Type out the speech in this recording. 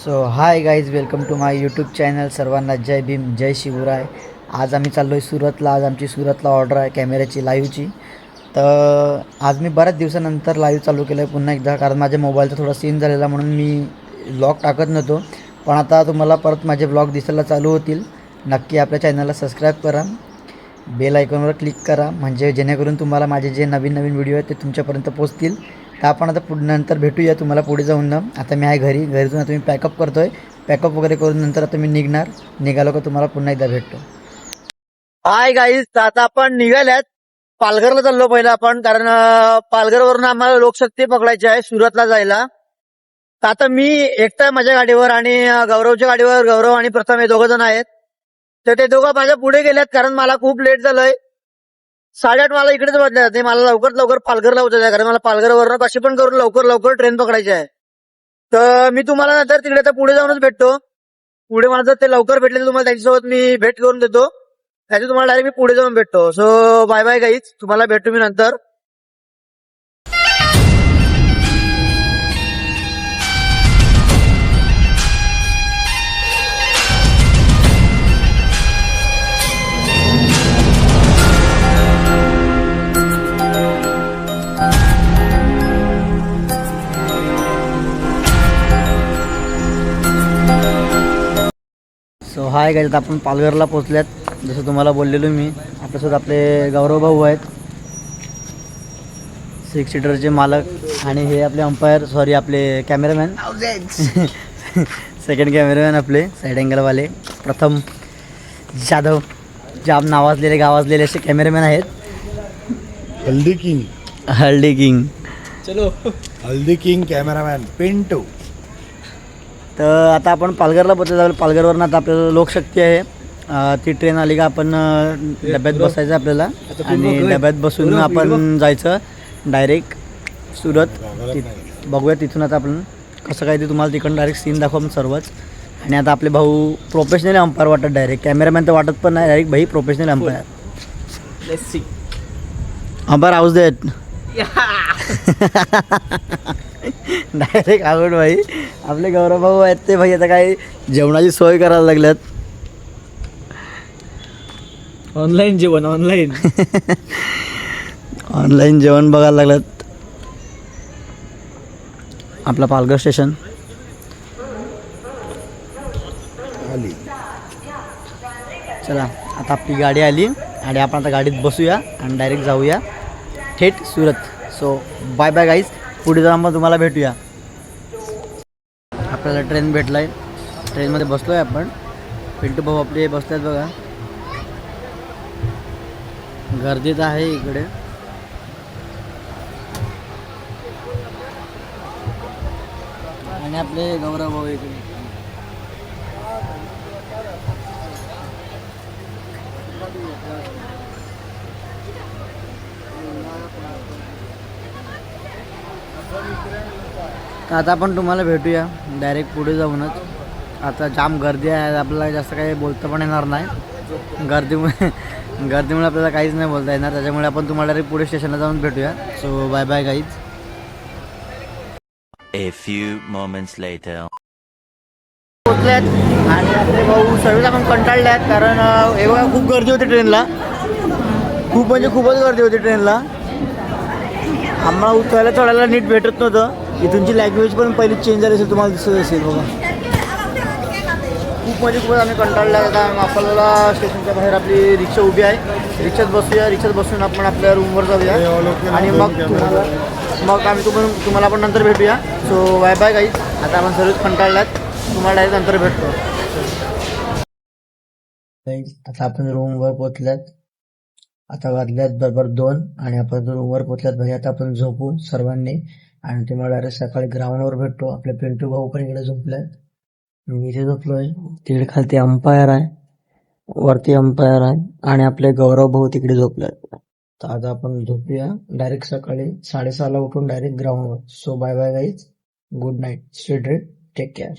So hi guys, welcome to my YouTube channel. सर्वांना जय भीम, जय शिवराय. आज आम्ही चाललो आहे सुरतला. आज आमची सुरतला ऑर्डर आहे कॅमेऱ्याची, लाईव्हची. तर आज मी बऱ्याच दिवसानंतर लाईव्ह चालू केलं आहे पुन्हा एकदा, कारण माझ्या मोबाईलचा थोडा सीन झालेला म्हणून मी व्लॉग टाकत नव्हतो. पण आता तुम्हाला परत माझे व्लॉग दिसायला चालू होतील. नक्की आपल्या चॅनलला सबस्क्राईब करा, बेल आयकॉनवर क्लिक करा, म्हणजे जेणेकरून तुम्हाला माझे जे नवीन नवीन व्हिडिओ आहेत ते तुमच्यापर्यंत पोहोचतील. तर आपण आता नंतर भेटूया तुम्हाला पुढे जाऊन ना. आता मी आहे घरी जाऊन आता मी पॅकअप करतो आहे. पॅकअप वगैरे करून नंतर आता मी निघालो का तुम्हाला पुन्हा एकदा भेटतो. हाय गाईज, आता आपण निघाल्यात. पालघरला चाललो पहिला आपण, कारण पालघरवरून आम्हाला लोकशक्ती पकडायची आहे सुरतला जायला. तर आता मी एकटा माझ्या गाडीवर आणि गौरवच्या गाडीवर गौरव आणि प्रथम हे दोघं जण आहेत. तर ते दोघं माझ्या पुढे गेल्यात, कारण मला खूप लेट झालंय. 8:30 मला इकडेच वाजले. ते मला लवकर पालघरला उतरायचं आहे, कारण मला पालघरवरून कशी पण करून लवकर ट्रेन पकडायची आहे. तर मी तुम्हाला नंतर तिकडे तर पुढे जाऊनच भेटतो. पुढे मला जर ते लवकर भेटले तर तुम्हाला त्यांच्यासोबत मी भेट करून देतो. त्याची तुम्हाला डायरेक्ट मी पुढे जाऊन भेटतो. सो बाय बाय गाईज, तुम्हाला भेटतो मी नंतर. सो हाय गाईज, आता आपण पालघरला पोहोचल्यात. जसं तुम्हाला बोललेलो मी, आपल्यासोबत आपले गौरव भाऊ आहेत, 6 सीटरचे मालक, आणि हे आपले अंपायर, सॉरी आपले कॅमेरामॅन, सेकंड कॅमेरामॅन आपले साईड अँगलवाले प्रथम जाधव. जाम नावाजलेले गावाजलेले असे कॅमेरामॅन आहेत. हल्दी किंग चलो हल्दी किंग कॅमेरामॅन पिंटू. तर आता आपण पालघरला पोहोचलो. पालघरवरून आता आपल्याला लोकशक्ती आहे. ती ट्रेन आली का आपण डब्यात बसायचं आपल्याला, आणि डब्यात बसून आपण जायचं डायरेक्ट सुरत. बघूया तिथून आता आपण कसं काय ते तुम्हाला तिकडून डायरेक्ट सीन दाखवून सर्वच. आणि आता आपले भाऊ प्रोफेशनल अंपायर वाटत, डायरेक्ट कॅमेरामॅन तर वाटत पण नाही, डायरेक्ट भाई प्रोफेशनल अंपायर. अंपायर हाऊस देत डायरेक्ट आवड भाई. आपले गौरव भाऊ आहेत ते भाई आता काय जेवणाची सोय करायला लागल्यात. ऑनलाईन जेवण ऑनलाईन ऑनलाईन जेवण बघायला लागल्यात. आपला पालघर स्टेशन आली. चला, आता आपली गाडी आली आणि आपण आता गाडीत बसूया आणि डायरेक्ट जाऊया थेट Surat. So bye bye guys, पुढे जाऊन मग तुम्हाला भेटूया. आपल्याला ट्रेन भेटला आहे, ट्रेनमध्ये बसलो आहे आपण. पिंटू भाऊ आपले बसले आहेत बघा. गर्दीत आहे इकडे. आणि आपले गौरव भाऊ इकडे. तर आता आपण तुम्हाला भेटूया डायरेक्ट पुढे जाऊनच. आता जाम गर्दी आहे, आपल्याला जास्त काही बोलता पण येणार नाही. गर्दीमुळे आपल्याला काहीच नाही बोलता येणार, त्याच्यामुळे आपण तुम्हाला डायरेक्ट पुढे स्टेशनला जाऊन भेटूया. So bye bye guys. A few moments later. पोचल्यात आणि आपले भाऊ सर्वच आपण कंटाळले आहेत, कारण हे बघा खूप गर्दी होती ट्रेनला. खूप म्हणजे खूपच गर्दी होती ट्रेनला. आम्हाला उतरायला चढायला नीट भेटत नव्हतं. इथूनची लँग्वेज पण पहिली चेंज झाली असेल, तुम्हाला दिसत असेल बघा. खूप म्हणजे खूपच आम्ही कंटाळला. आता आपल्याला स्टेशनच्या बाहेर आपली रिक्षा उभी आहे, रिक्षात बसूया. रिक्षात बसून आपण आपल्या रूमवर जाऊया आणि मग आम्ही तुम्हाला पण नंतर भेटूया. So bye bye guys. आता आपण सर्वच कंटाळल्यात, तुम्हाला डायरेक्ट नंतर भेटतो. आता आपण रूमवर पोचल्यात. आता वाजल्यात बरोबर 2 आणि आपण रूमवर पोचल्यात भाई. आता आपण झोपू सर्वांनी आणि तुम्हाला डायरेक्ट सकाळी ग्राउंडवर भेटतो. आपले पिंटू भाऊ पण इकडे झोपल्यात, मी इथे झोपलोय. तिकडे खालती अंपायर आहे, वरती अंपायर आहे, आणि आपले गौरव भाऊ तिकडे झोपल्यात. तर आता आपण झोपूया. डायरेक्ट सकाळी 6:30ला उठून डायरेक्ट ग्राउंडवर. So bye bye guys, good night, sweet dream, take care.